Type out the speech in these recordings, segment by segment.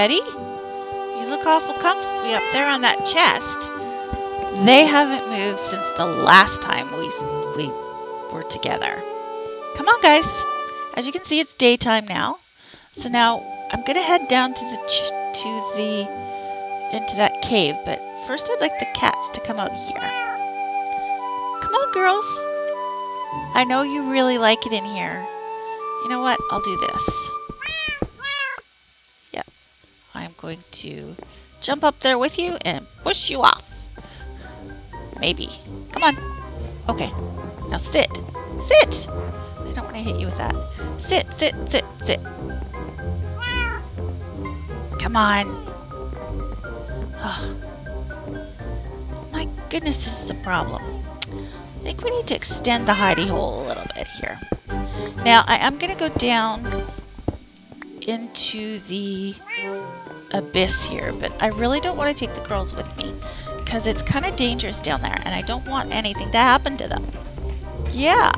Ready? You look awful comfy up there on that chest. They haven't moved since the last time we were together. Come on, guys. As you can see, it's daytime now. So now I'm gonna head down to into that cave. But first, I'd like the cats to come out here. Come on, girls. I know you really like it in here. You know what? I'll do this. Yep. I'm going to jump up there with you and push you off. Maybe. Come on. Okay. Now sit. Sit! I don't want to hit you with that. Sit, sit, sit, sit. Come on. Oh. My goodness, this is a problem. I think we need to extend the hidey hole a little bit here. Now, I am going to go down into the abyss here, but I really don't want to take the girls with me because it's kind of dangerous down there and I don't want anything to happen to them. Yeah,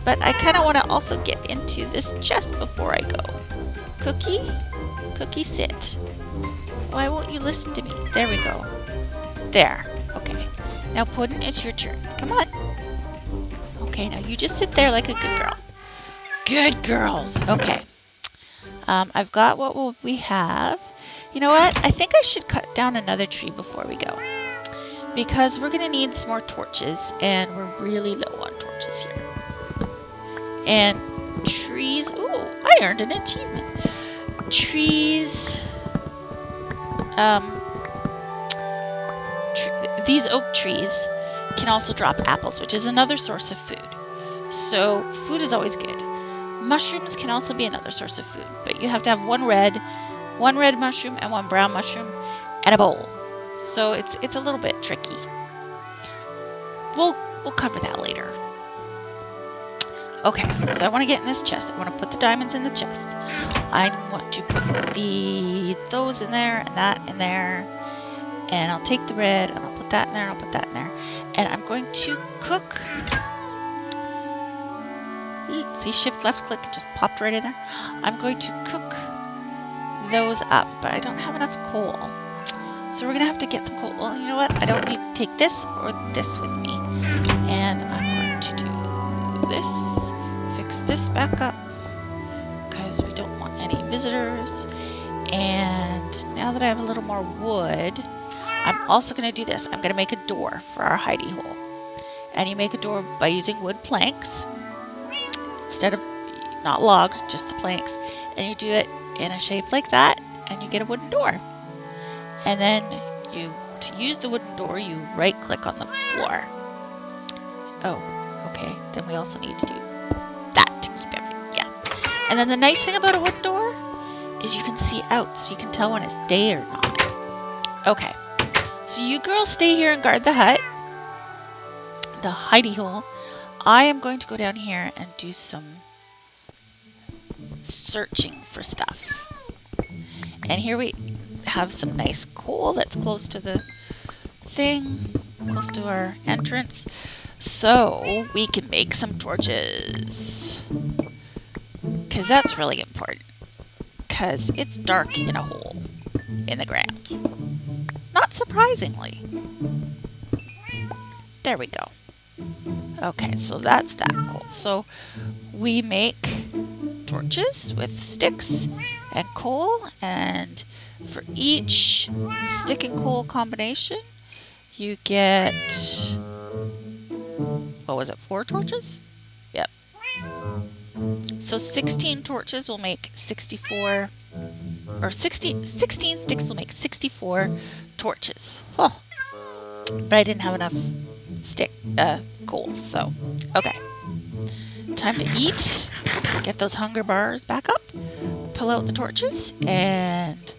but I kind of want to also get into this chest before I go. Cookie? Cookie, sit. Why won't you listen to me? There we go. There. Okay. Now, Puddin', it's your turn. Come on. Okay, now you just sit there like a good girl. Good girls. Okay. I've got what we have. You know what? I think I should cut down another tree before we go. Because we're going to need some more torches. And we're really low on torches here. And trees. Ooh, I earned an achievement. Trees. These oak trees can also drop apples, which is another source of food. So food is always good. Mushrooms can also be another source of food, but you have to have one red mushroom and one brown mushroom and a bowl. So it's a little bit tricky. We'll cover that later. Okay, so I want to get in this chest. I want to put the diamonds in the chest. I want to put those in there and that in there. And I'll take the red and I'll put that in there and I'll put that in there. And I'm going to cook. See, shift left click, it just popped right in there. I'm going to cook those up, but I don't have enough coal. So we're going to have to get some coal. Well, you know what? I don't need to take this or this with me. And I'm going to do this. Fix this back up. Because we don't want any visitors. And now that I have a little more wood, I'm also going to do this. I'm going to make a door for our hidey hole. And you make a door by using wood planks. Instead of not logs, just the planks. And you do it in a shape like that. And you get a wooden door. And then to use the wooden door, you right click on the floor. Oh, okay. Then we also need to do that to keep everything. Yeah. And then the nice thing about a wooden door is you can see out. So you can tell when it's day or not. Okay. So you girls stay here and guard the hut. The hidey hole. I am going to go down here and do some searching for stuff. And here we have some nice coal that's close to the thing, close to our entrance. So we can make some torches. Because that's really important. Because it's dark in a hole in the ground. Not surprisingly. There we go. Okay, so that's that coal. So we make torches with sticks and coal, and for each stick and coal combination, you get, what was it, 4 torches? Yep. So 16 torches will make 64, or 16 sticks will make 64 torches. Oh, but I didn't have enough coal, so okay. Time to eat. Get those hunger bars back up. Pull out the torches, and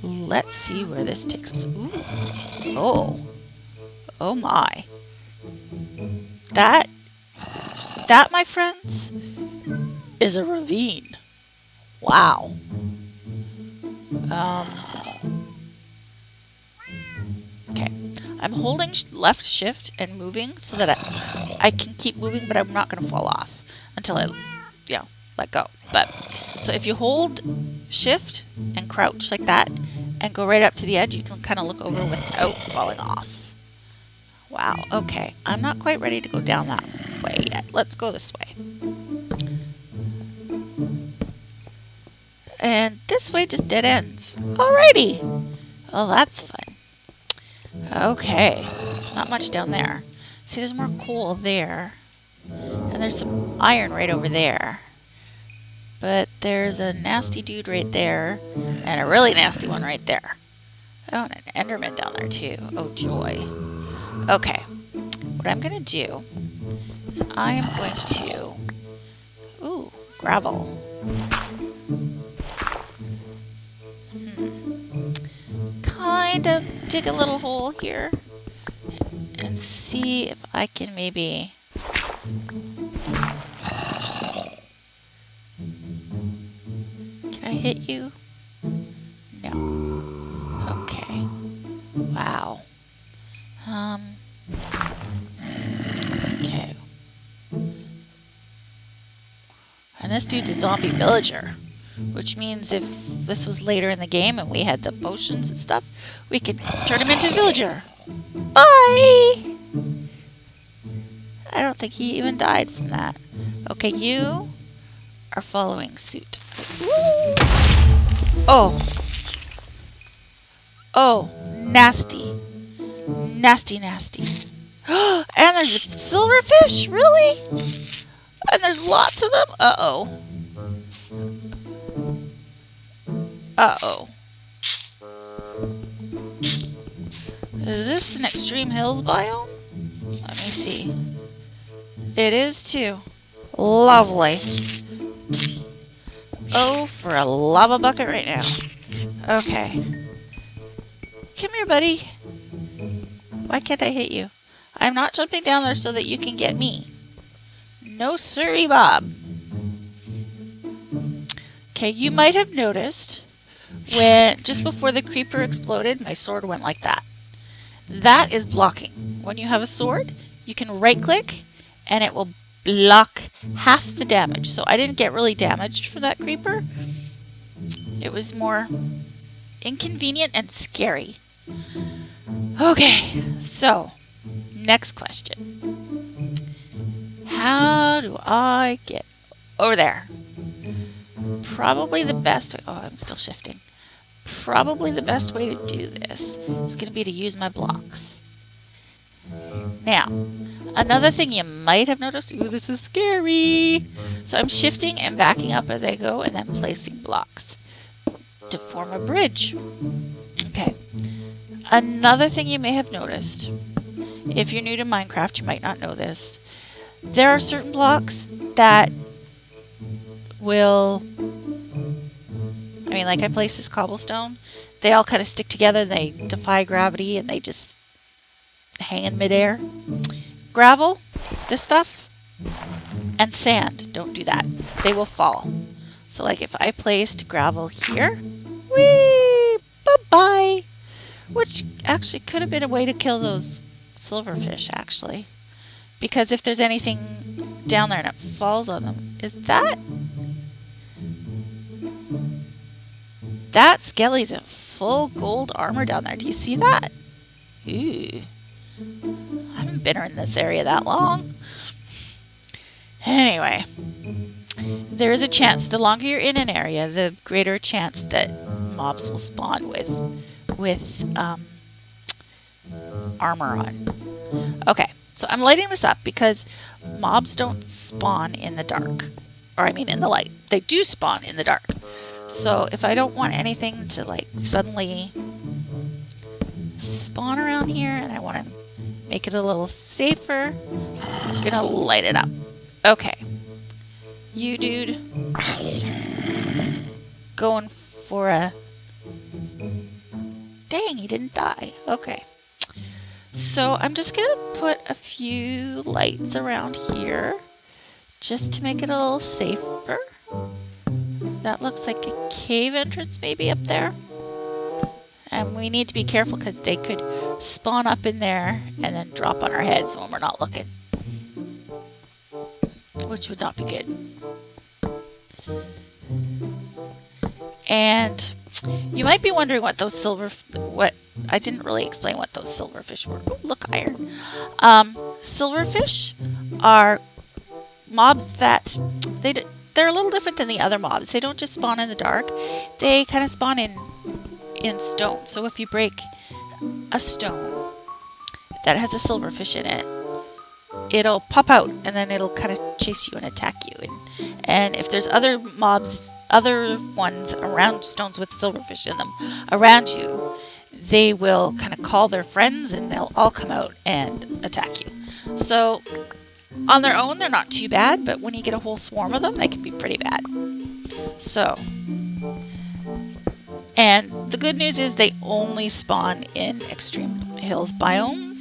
let's see where this takes us. Ooh. Oh my. That, my friends, is a ravine. Wow. Okay. I'm holding left shift and moving so that I can keep moving, but I'm not going to fall off until I, let go. But So if you hold shift and crouch like that and go right up to the edge, you can kind of look over without falling off. Wow, okay. I'm not quite ready to go down that way yet. Let's go this way. And this way just dead ends. Alrighty. Well, that's fun. Okay. Not much down there. See, there's more coal there. And there's some iron right over there. But there's a nasty dude right there. And a really nasty one right there. Oh, and an Enderman down there too. Oh, joy. Okay. What I'm going to do is I am going to... Ooh, gravel. Kind of dig a little hole here and see if I can maybe... Can I hit you? No. Okay. Wow. Okay. And this dude's a zombie villager, which means if this was later in the game and we had the potions and stuff, we could turn him into a villager. Bye! I don't think he even died from that. Okay, you are following suit. Woo! Oh. Oh, nasty. Nasty, nasty. And there's a silverfish? Really? And there's lots of them? Uh-oh. Uh-oh. Is this an extreme hills biome? Let me see. It is too. Lovely. Oh, for a lava bucket right now. Okay. Come here, buddy. Why can't I hit you? I'm not jumping down there so that you can get me. No siree, Bob. Okay, you might have noticed when just before the creeper exploded, my sword went like that. That is blocking. When you have a sword, you can right-click and it will block half the damage. So I didn't get really damaged from that creeper. It was more inconvenient and scary. Okay, so next question. How do I get over there? Probably the best way... Oh, I'm still shifting. Probably the best way to do this is going to be to use my blocks. Now, another thing you might have noticed... Ooh, this is scary! So I'm shifting and backing up as I go and then placing blocks to form a bridge. Okay. Another thing you may have noticed, if you're new to Minecraft, you might not know this. There are certain blocks that will... I mean, like I placed this cobblestone. They all kind of stick together. They defy gravity and they just hang in midair. Gravel, this stuff, and sand, don't do that. They will fall. So like if I placed gravel here, whee, bye-bye. Which actually could have been a way to kill those silverfish, actually. Because if there's anything down there and it falls on them, is that... That skelly's in full gold armor down there. Do you see that? Ooh. I haven't been in this area that long. Anyway. There is a chance, the longer you're in an area, the greater chance that mobs will spawn with armor on. Okay, so I'm lighting this up because mobs don't spawn in the dark. Or I mean in the light. They do spawn in the dark. So if I don't want anything to like suddenly spawn around here and I want to make it a little safer, I'm gonna light it up. Okay. You dude. Going for a... Dang, he didn't die. Okay. So I'm just gonna put a few lights around here just to make it a little safer. That looks like a cave entrance maybe up there. And we need to be careful because they could spawn up in there and then drop on our heads when we're not looking. Which would not be good. And you might be wondering what those I didn't really explain what those silverfish were. Oh, look, iron. Silverfish are mobs that they're a little different than the other mobs. They don't just spawn in the dark. They kind of spawn in stone. So if you break a stone that has a silverfish in it, it'll pop out and then it'll kind of chase you and attack you. And if there's other ones around stones with silverfish in them around you, they will kind of call their friends and they'll all come out and attack you. So on their own, they're not too bad, but when you get a whole swarm of them, they can be pretty bad. So, and the good news is they only spawn in Extreme Hills biomes.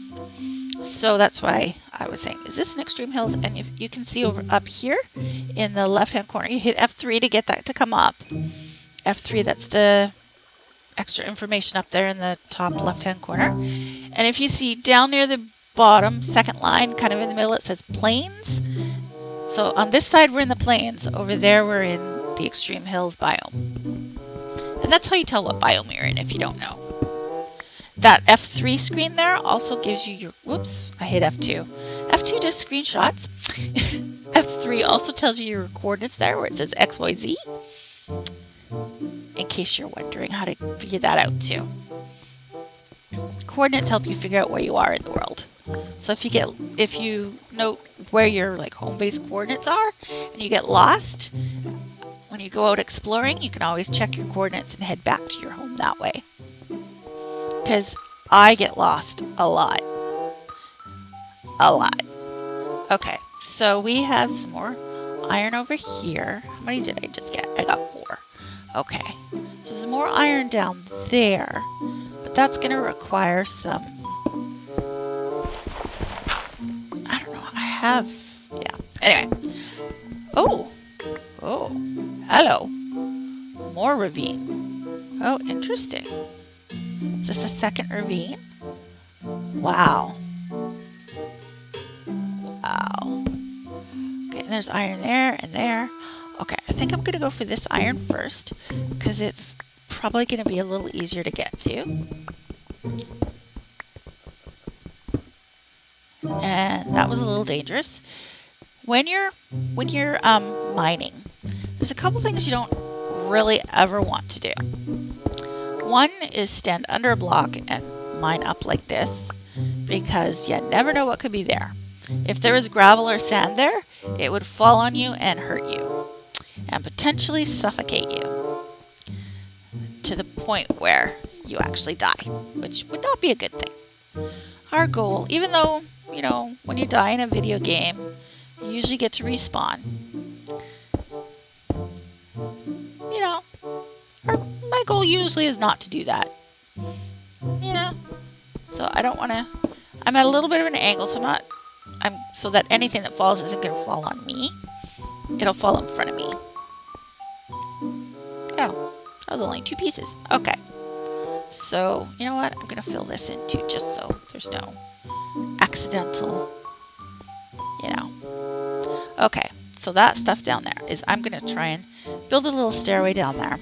So that's why I was saying, is this an Extreme Hills? And if you can see over up here in the left-hand corner, you hit F3 to get that to come up. F3, that's the extra information up there in the top left-hand corner. And if you see down near the bottom, second line, kind of in the middle, it says Plains. So on this side, we're in the Plains. Over there, we're in the Extreme Hills biome. And that's how you tell what biome you're in if you don't know. That F3 screen there also gives you your, whoops, I hit F2. F2 does screenshots. F3 also tells you your coordinates there where it says XYZ. In case you're wondering how to figure that out too. Coordinates help you figure out where you are in the world. So if you note where your like home base coordinates are and you get lost, when you go out exploring, you can always check your coordinates and head back to your home that way. Because I get lost a lot. A lot. Okay, so we have some more iron over here. How many did I just get? I got 4. Okay, so there's more iron down there, but that's going to require some, I don't know, yeah. Anyway. Oh, hello. More ravine. Oh, interesting. Is this a second ravine? Wow. Wow. Okay, and there's iron there and there. Okay, I think I'm going to go for this iron first because it's probably going to be a little easier to get to. And that was a little dangerous. When you're mining, there's a couple things you don't really ever want to do. One is stand under a block and mine up like this because you never know what could be there. If there was gravel or sand there, it would fall on you and hurt you and potentially suffocate you to the point where you actually die, which would not be a good thing. Our goal, even though, you know, when you die in a video game, you usually get to respawn. You know, my goal usually is not to do that. You know? So I don't want to, I'm at a little bit of an angle, so that anything that falls isn't going to fall on me. It'll fall in front of me. Oh, that was only 2 pieces. Okay. So, you know what? I'm going to fill this in too, just so there's no accidental, you know. Okay, so that stuff down there is I'm going to try and build a little stairway down there.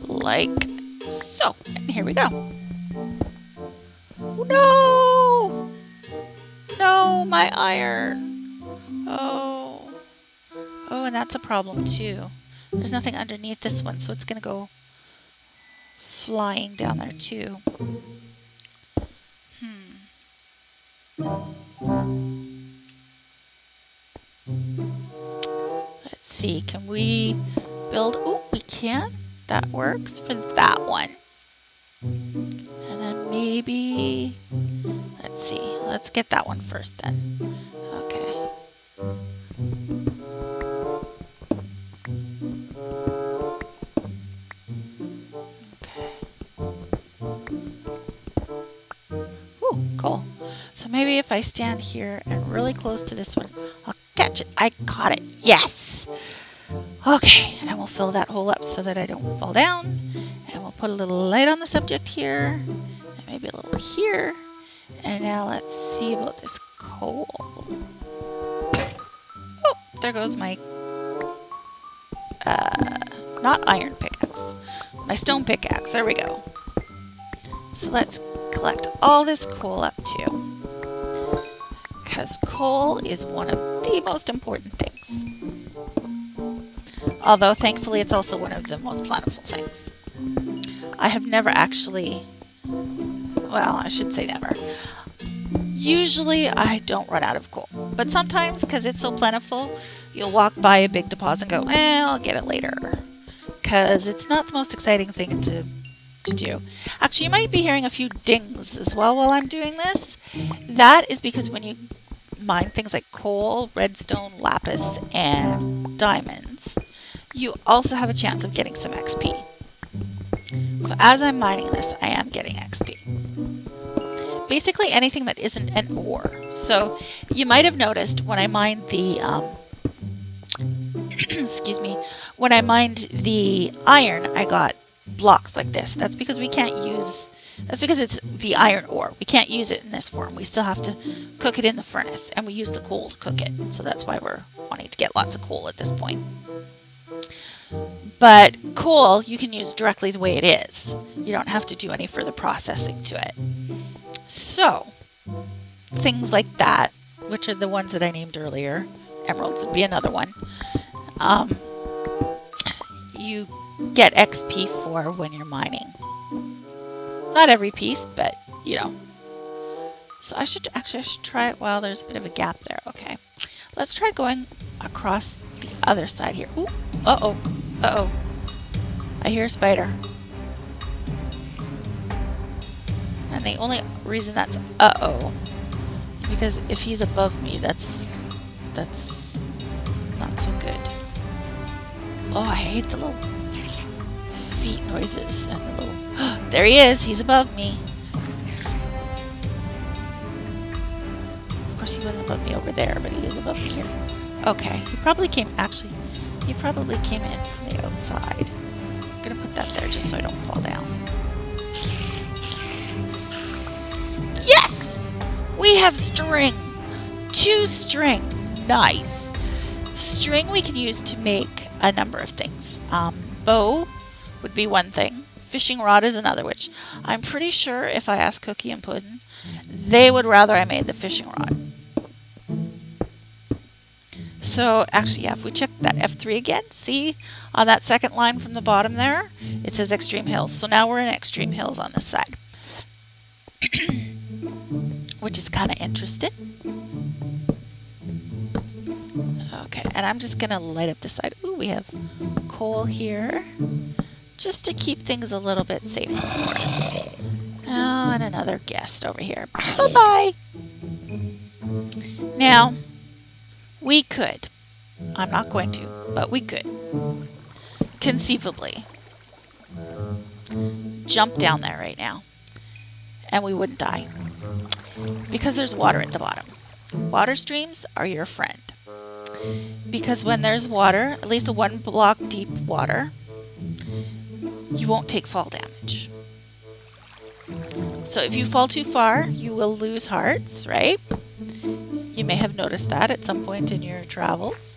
Like so. And here we go. No! No, my iron. Oh. Oh, and that's a problem too. There's nothing underneath this one, so it's going to go flying down there too. Let's see, can we build, oh, we can. That works for that one. And then maybe, let's see, let's get that one first then. Okay. Ooh, cool. So maybe if I stand here and really close to this one, I'll catch it. I caught it. Yes! Okay, and we'll fill that hole up so that I don't fall down. And we'll put a little light on the subject here. And maybe a little here. And now let's see about this coal. Oh, there goes my, not iron pickaxe, my stone pickaxe. There we go. So let's collect all this coal up too, because coal is one of the most important things. Although thankfully it's also one of the most plentiful things. I have never actually, well, I should say never. Usually I don't run out of coal, but sometimes because it's so plentiful, you'll walk by a big deposit and go, I'll get it later, because it's not the most exciting thing to do. Actually, you might be hearing a few dings as well while I'm doing this. That is because when you mine things like coal, redstone, lapis, and diamonds, you also have a chance of getting some XP. So as I'm mining this, I am getting XP. Basically anything that isn't an ore. So you might have noticed when I mined the, excuse me, when I mined the iron, I got blocks like this. That's because we can't use, that's because it's the iron ore. We can't use it in this form. We still have to cook it in the furnace, and we use the coal to cook it. So that's why we're wanting to get lots of coal at this point. But coal you can use directly the way it is. You don't have to do any further processing to it. So things like that, which are the ones that I named earlier, emeralds would be another one, you get XP for when you're mining. Not every piece, but you know. So I should try it while there's a bit of a gap there. Okay, let's try going across the other side here. Ooh, uh-oh, uh-oh. I hear a spider. And the only reason that's uh-oh is because if he's above me, that's not so good. Oh, I hate the little feet noises and the little... There he is! He's above me! Of course he wasn't above me over there, but he is above me here. Okay, he probably came in from the outside. I'm gonna put that there just so I don't fall down. Yes! We have string! 2 string! Nice! String we can use to make a number of things. Bow would be one thing. Fishing rod is another, which I'm pretty sure if I ask Cookie and Puddin', they would rather I made the fishing rod. So actually, yeah, if we check that F3 again, see on that second line from the bottom there, it says Extreme Hills. So now we're in Extreme Hills on this side, which is kind of interesting. Okay, and I'm just going to light up this side. Ooh, we have coal here, just to keep things a little bit safer for us. Oh, and another guest over here. Bye-bye! Now, we could, I'm not going to, but we could, conceivably, jump down there right now, and we wouldn't die, because there's water at the bottom. Water streams are your friend, because when there's water, at least a 1 block deep water, you won't take fall damage. So if you fall too far, you will lose hearts, right? You may have noticed that at some point in your travels.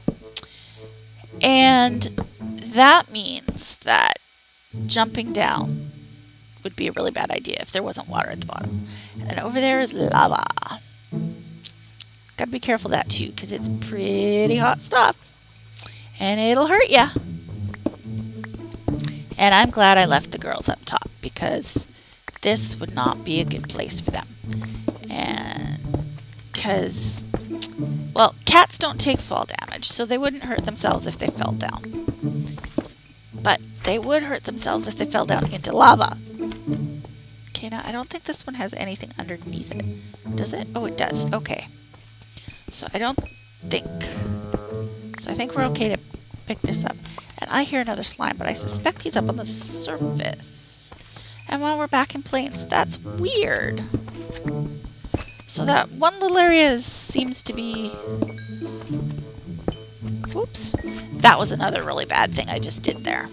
And that means that jumping down would be a really bad idea if there wasn't water at the bottom. And over there is lava. Gotta be careful of that too, because it's pretty hot stuff. And it'll hurt ya. And I'm glad I left the girls up top, because this would not be a good place for them. And because, well, cats don't take fall damage, so they wouldn't hurt themselves if they fell down. But they would hurt themselves if they fell down into lava. Okay, now I don't think this one has anything underneath it. Does it? Oh, it does. Okay. So I don't think... So I think we're okay to pick this up. And I hear another slime, but I suspect he's up on the surface. And while we're back in plains, that's weird. So that one little area seems to be... Oops. That was another really bad thing I just did there.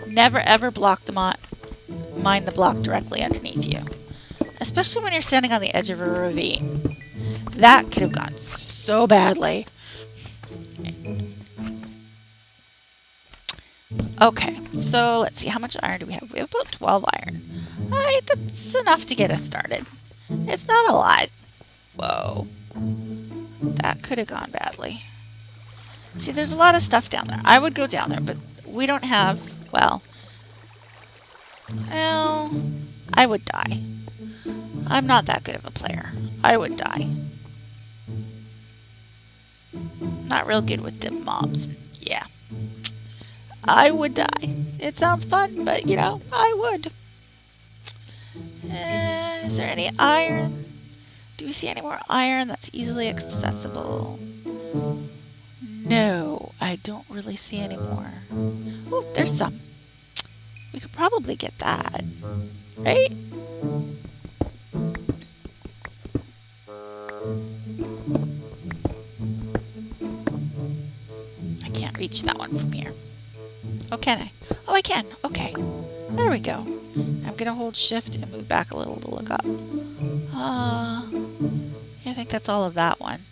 Never ever block the mine the block directly underneath you. Especially when you're standing on the edge of a ravine. That could have gone so badly. Okay, so let's see. How much iron do we have? We have about 12 iron. Alright, that's enough to get us started. It's not a lot. Whoa. That could have gone badly. See, there's a lot of stuff down there. I would go down there, but we don't have... Well, I would die. I'm not that good of a player. I would die. Not real good with the mobs. Yeah. I would die. It sounds fun, but, you know, I would. Is there any iron? Do we see any more iron that's easily accessible? No, I don't really see any more. Oh, there's some. We could probably get that, right? I can't reach that one from here. Oh, can I? Oh, I can. Okay. There we go. I'm going to hold shift and move back a little to look up. Yeah, I think that's all of that one.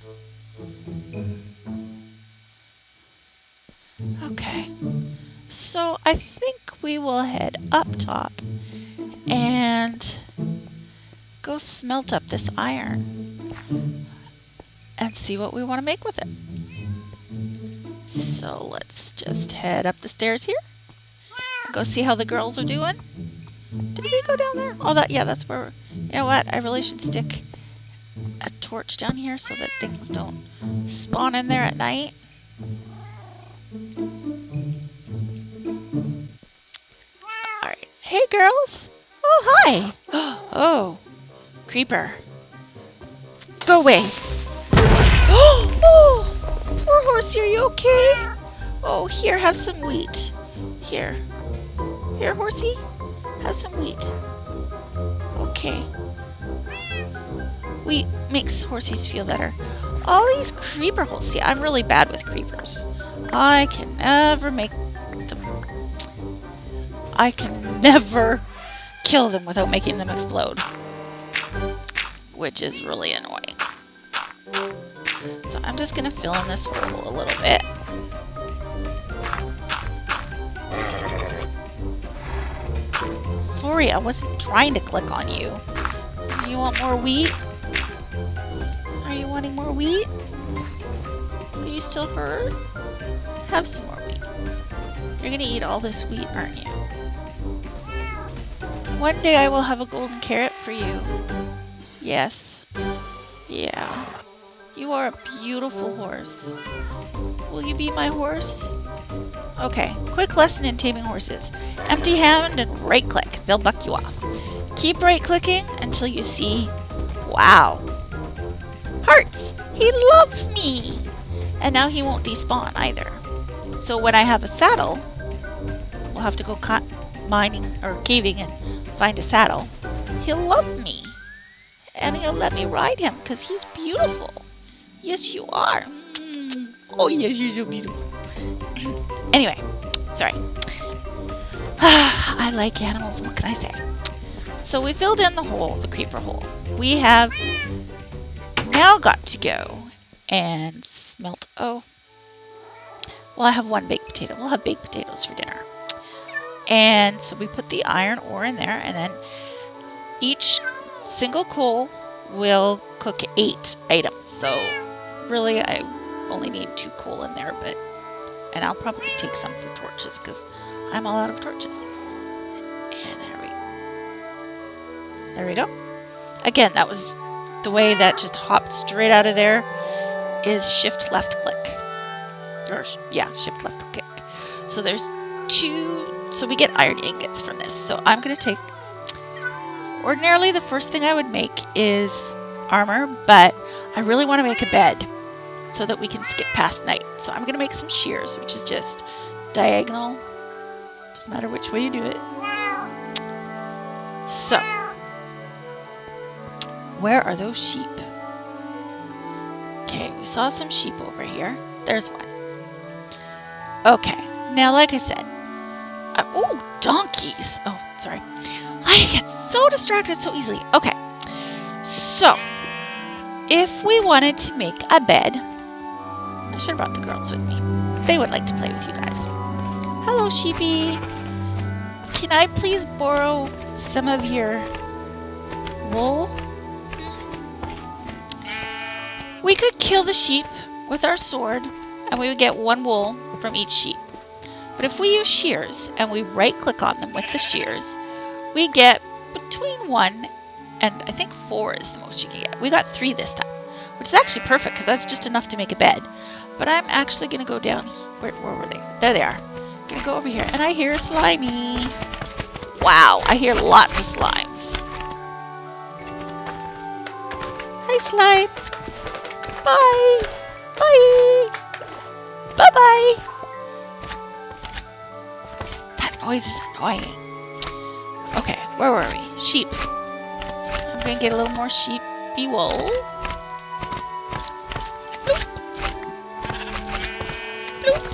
Okay. So I think we will head up top and go smelt up this iron and see what we want to make with it. So let's just head up the stairs here and go see how the girls are doing. Did we go down there? Oh, yeah, that's where... You know what? I really should stick a torch down here so that things don't spawn in there at night. Alright. Hey, girls! Oh, hi! Oh, creeper. Go away! Oh! Poor horsey, are you okay? Oh, here, have some wheat. Here. Here, horsey. Have some wheat. Okay. Wheat makes horsies feel better. All these creeper holes. See, I'm really bad with creepers. I can never make them... I can never kill them without making them explode. Which is really annoying. So I'm just going to fill in this hole a little bit. Sorry, I wasn't trying to click on you. You want more wheat? Are you wanting more wheat? Are you still hurt? Have some more wheat. You're going to eat all this wheat, aren't you? One day I will have a golden carrot for you. Yes. Yeah. You are a beautiful horse. Will you be my horse? Okay, quick lesson in taming horses. Empty hand and right click. They'll buck you off. Keep right clicking until you see, wow, hearts. He loves me. And now he won't despawn either. So when I have a saddle, we'll have to go mining or caving and find a saddle. He'll love me. And he'll let me ride him because he's beautiful. Yes, you are. Oh, yes, you're so beautiful. Anyway, sorry. I like animals, what can I say? So we filled in the hole, the creeper hole. We have now got to go and smelt. Oh, well, I have one baked potato. We'll have baked potatoes for dinner. And so we put the iron ore in there, and then each single coal will cook 8 items. So really, I only need 2 coal in there, and I'll probably take some for torches because I'm all out of torches. And there we go. Again, that was the way that just hopped straight out of there is shift left click. Or yeah, shift left click. So there's 2, so we get iron ingots from this. So I'm going to take, ordinarily the first thing I would make is armor, but I really want to make a bed so that we can skip past night. So I'm going to make some shears, which is just diagonal. Doesn't matter which way you do it. So, where are those sheep? Okay, we saw some sheep over here. There's one. Okay, now like I said, oh, donkeys. Oh, sorry. I get so distracted so easily. Okay, so if we wanted to make a bed, I should have brought the girls with me. They would like to play with you guys. Hello, sheepy. Can I please borrow some of your wool? We could kill the sheep with our sword, and we would get 1 wool from each sheep. But if we use shears, and we right-click on them with the shears, we get between 1 and I think 4 is the most you can get. We got 3 this time, which is actually perfect because that's just enough to make a bed. But I'm actually going to go down. Where were they? There they are. I'm going to go over here, and I hear a slimy. Wow, I hear lots of slimes. Hi, slime. Bye. Bye. Bye-bye. That noise is annoying. Okay, where were we? Sheep. I'm going to get a little more sheepy wool. Bloop. Bloop.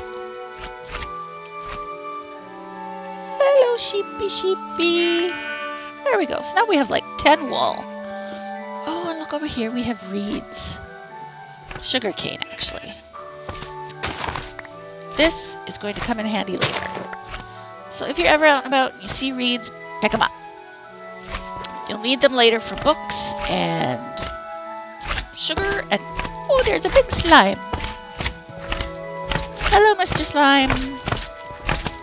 Hello, sheepy, sheepy. There we go. So now we have like 10 wool. Oh, and look over here. We have reeds. Sugar cane, actually. This is going to come in handy later. So if you're ever out and about and you see reeds, pick them up. You'll need them later for books and sugar and... Oh, there's a big slime. Hello, Mr. Slime.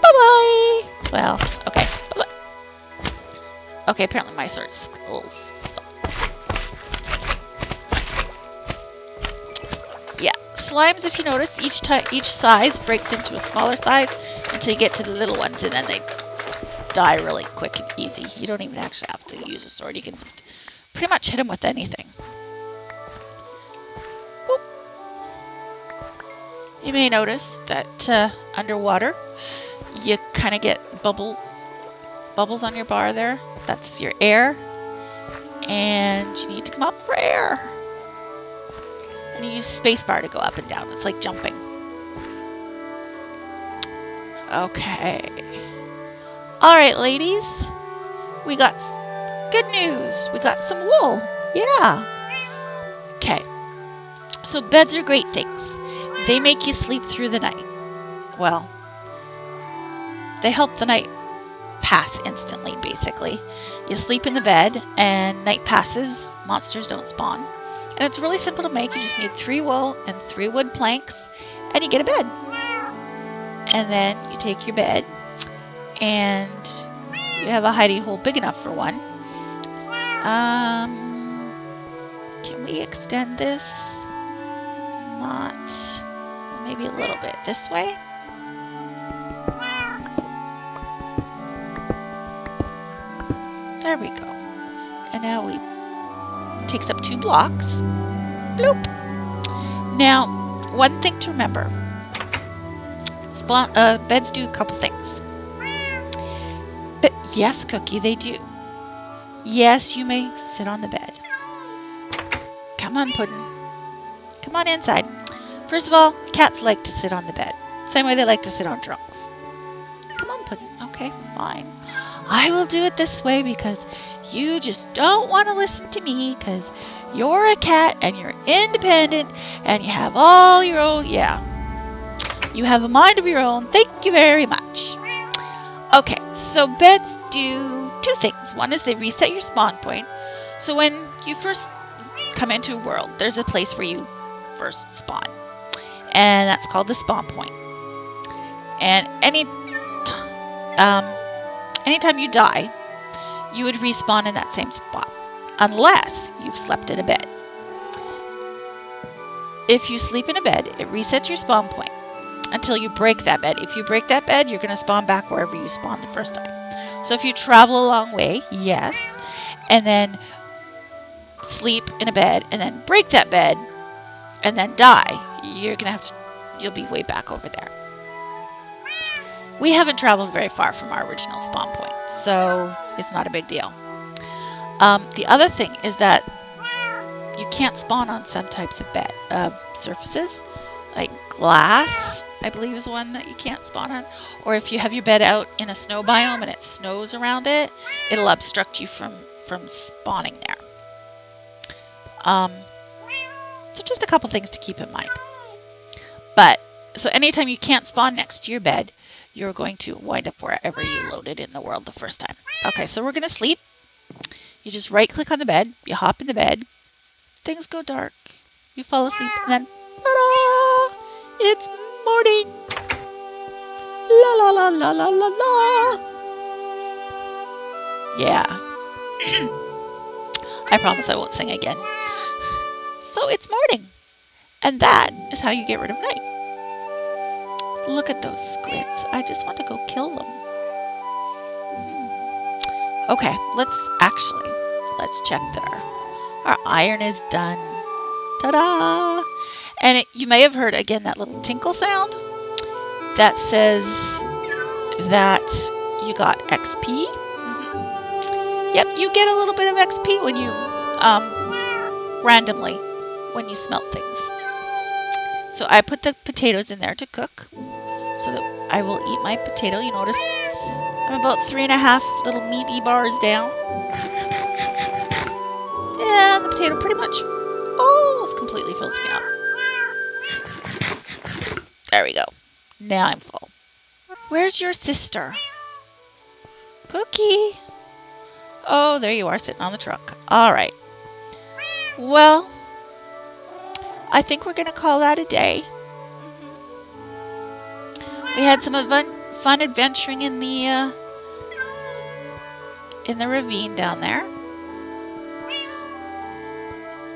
Bye-bye. Well, okay. Bye-bye. Okay, apparently my sword's a little... Yeah, slimes, if you notice, each size breaks into a smaller size until you get to the little ones, and then they die really quick and easy. You don't even actually have to use a sword. You can just pretty much hit them with anything. Whoop. You may notice that underwater, you kind of get bubbles on your bar there. That's your air, and you need to come up for air. And you use spacebar to go up and down. It's like jumping. Okay. Alright, ladies. We got good news. We got some wool. Yeah. Okay. So beds are great things. They make you sleep through the night. Well, they help the night pass instantly, basically. You sleep in the bed, and night passes. Monsters don't spawn. And it's really simple to make. You just need 3 wool and 3 wood planks, and you get a bed. And then you take your bed, and you have a hidey hole big enough for one. Can we extend this? Not. Maybe a little bit this way. There we go. And now takes up 2 blocks. Bloop. Now, one thing to remember. Beds do a couple things. But yes, Cookie, they do. Yes, you may sit on the bed. Come on, Puddin'. Come on inside. First of all, cats like to sit on the bed. Same way they like to sit on trunks. Come on, Puddin'. Okay, fine. I will do it this way because you just don't want to listen to me because you're a cat and you're independent and you have all your own... Yeah. You have a mind of your own. Thank you very much. Okay, so beds do 2 things. One is they reset your spawn point. So when you first come into a world, there's a place where you first spawn. And that's called the spawn point. And anytime you die, you would respawn in that same spot. Unless you've slept in a bed. If you sleep in a bed, it resets your spawn point until you break that bed. If you break that bed, you're going to spawn back wherever you spawned the first time. So if you travel a long way, yes, and then sleep in a bed, and then break that bed, and then die, you'll be way back over there. We haven't traveled very far from our original spawn point, so it's not a big deal. The other thing is that you can't spawn on some types of surfaces, like glass, I believe is one that you can't spawn on. Or if you have your bed out in a snow biome and it snows around it, it'll obstruct you from spawning there. So just a couple things to keep in mind. So anytime you can't spawn next to your bed, you're going to wind up wherever you loaded in the world the first time. Okay, so we're going to sleep. You just right-click on the bed. You hop in the bed. Things go dark. You fall asleep, and then, ta-da! It's morning. La la la la la la la. Yeah. I promise I won't sing again. So it's morning. And that is how you get rid of night. Look at those squids. I just want to go kill them. Okay, let's check that our iron is done. Ta-da! And you may have heard, again, that little tinkle sound. That says that you got XP. Yep, you get a little bit of XP when you, randomly, when you smelt things. So I put the potatoes in there to cook, so that I will eat my potato. You notice I'm about 3.5 little meaty bars down. And the potato pretty much almost completely fills me up. There we go. Now I'm full. Where's your sister? Cookie. Oh, there you are, sitting on the truck. All right. Well, I think we're going to call that a day. We had some fun adventuring in the ravine down there.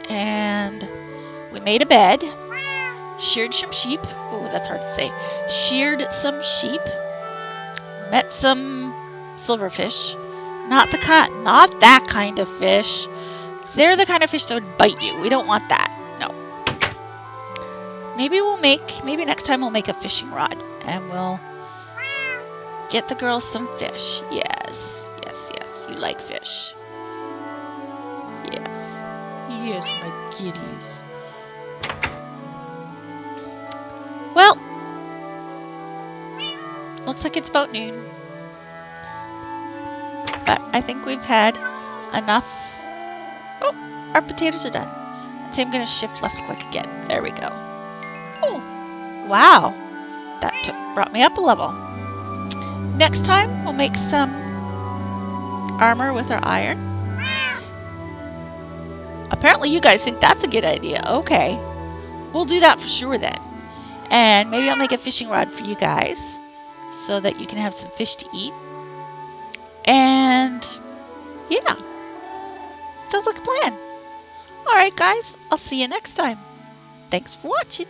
And we made a bed. Sheared some sheep. Oh, that's hard to say. Sheared some sheep. Met some silverfish. Not that kind of fish. They're the kind of fish that would bite you. We don't want that. No. Maybe next time we'll make a fishing rod and we'll get the girls some fish. Yes. You like fish. Yes, my kitties. Well, looks like it's about noon. But I think we've had enough. Oh, our potatoes are done. So I'm going to shift left click again. There we go. Oh, wow. That brought me up a level. Next time, we'll make some armor with our iron. Apparently you guys think that's a good idea. Okay. We'll do that for sure then. And maybe I'll make a fishing rod for you guys so that you can have some fish to eat. And yeah, sounds like a plan. All right, guys, I'll see you next time. Thanks for watching.